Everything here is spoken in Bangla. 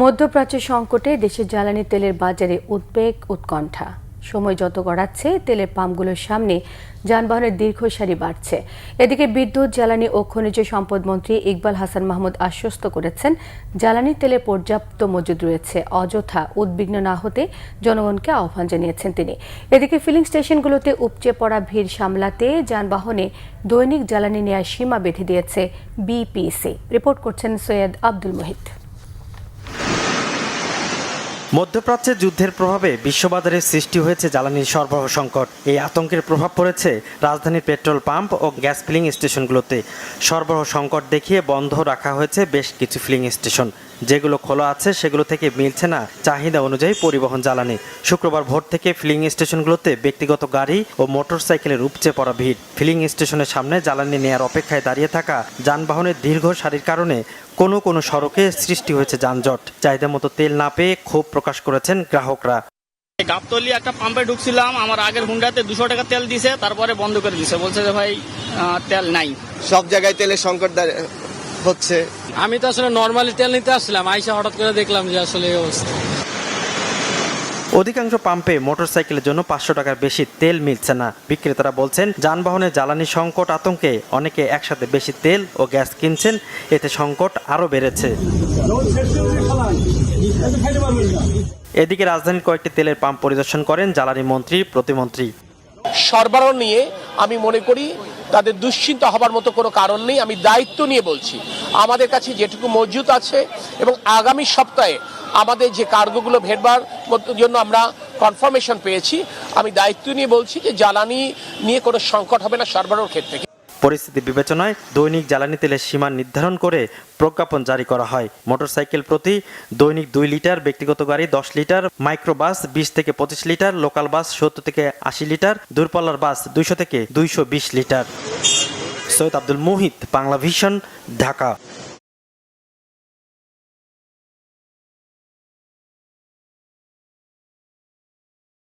মধ্যপ্রাচ্য সংকটে দেশের জ্বালানি তেলের বাজারে উদ্বেগ উৎকণ্ঠা। সময় যত গড়াচ্ছে তেলের পাম্পগুলোর সামনে যানবাহনের দীর্ঘ সারি বাড়ছে। এদিকে বিদ্যুৎ, জ্বালানি ও খনিজ সম্পদ মন্ত্রী ইকবাল হাসান মাহমুদ আশ্বস্ত করেছেন, জ্বালানি তেলে পর্যাপ্ত মজুদ রয়েছে। অযথা উদ্বিগ্ন না হতে জনগণকে আহ্বান জানিয়েছেন তিনি। এদিকে ফিলিং স্টেশনগুলোতে উপচে পড়া ভিড় সামলাতে যানবাহনে দৈনিক জ্বালানি নেওয়ার সীমা বেঁধে দিয়েছে বিপিসি। রিপোর্ট করছেন সৈয়দ আব্দুল মুহিত। মধ্যপ্রাচ্যে যুদ্ধের প্রভাবে বিশ্ববাজারে সৃষ্টি হয়েছে জ্বালানির সরবরাহ সংকট। এই আতঙ্কের প্রভাব পড়েছে রাজধানীর পেট্রোল পাম্প ও গ্যাস ফিলিং স্টেশনগুলোতে। সরবরাহ সংকট দেখিয়ে বন্ধ রাখা হয়েছে বেশ কিছু ফিলিং স্টেশন। যেগুলো খোলা আছে সেগুলো থেকে মিলছে না চাহিদা অনুযায়ী পরিবহন জ্বালানি। শুক্রবার ভোর থেকে ফিলিং স্টেশনগুলোতে ব্যক্তিগত গাড়ি ও মোটরসাইকেলের উপচে পড়া ভিড়। ফিলিং স্টেশনের সামনে জ্বালানি নেয়ার অপেক্ষায় দাঁড়িয়ে থাকা যানবাহনের দীর্ঘ সারির কারণে কোনো সড়কে সৃষ্টি হয়েছে যানজট। চাহিদা মতো তেল না পেয়ে ক্ষোভ প্রকাশ করেছেন গ্রাহকরা। গাবতলী একটা পাম্পে ঢুকছিলাম, আমার আগের হুন্ডাতে 200 টাকা তেল দিছে, তারপরে বন্ধ করে দিছে, বলছে যে ভাই তেল নাই। সব জায়গায় তেলের সংকট হচ্ছে। আমি তো আসলে নরমালি তেল নিতে আসছিলাম, আইসা হঠাৎ করে দেখলাম যে আসলে এই অবস্থা। অধিকাংশ পাম্পে মোটরসাইকেলের জন্য 500 টাকার বেশি তেল মিলছে না। বিক্রেতারা বলছেন, যানবাহনে জ্বালানি সংকট আতঙ্কে অনেকে একসাথে বেশি তেল ও গ্যাস কিনছেন, এতে সংকট আরও বেড়েছে। এদিকে রাজধানীর কয়েকটি তেলের পাম্প পরিদর্শন করেন জ্বালানি মন্ত্রী, প্রতিমন্ত্রী। সরবরাহ নিয়ে আমি মনে করি তাদের দুশ্চিন্তা হবার মতো কোনো কারণ নেই। আমি দায়িত্ব নিয়ে বলছি, আমাদের কাছে যেটুকু মজুদ আছে এবং আগামী সপ্তাহে আমাদের যে কার্গোগুলো ভেটবার জন্য আমরা কনফার্মেশন পেয়েছি, আমি দায়িত্ব নিয়ে বলছি যে জ্বালানি নিয়ে কোনো সংকট হবে না সরবরাহের ক্ষেত্রে। পরিস্থিতি বিবেচনায় দৈনিক জ্বালানি তেলের সীমা নির্ধারণ করে প্রজ্ঞাপন জারি করা হয়। মোটরসাইকেল প্রতি দৈনিক 2 লিটার, ব্যক্তিগত গাড়ি 10 লিটার, মাইক্রোবাস 20 থেকে 25 লিটার, লোকাল বাস 70 থেকে 80 লিটার, দূরপাল্লার বাস 200 থেকে 220 লিটার। সৈয়দ আব্দুল মুহিত, বাংলা ভিশন, ঢাকা।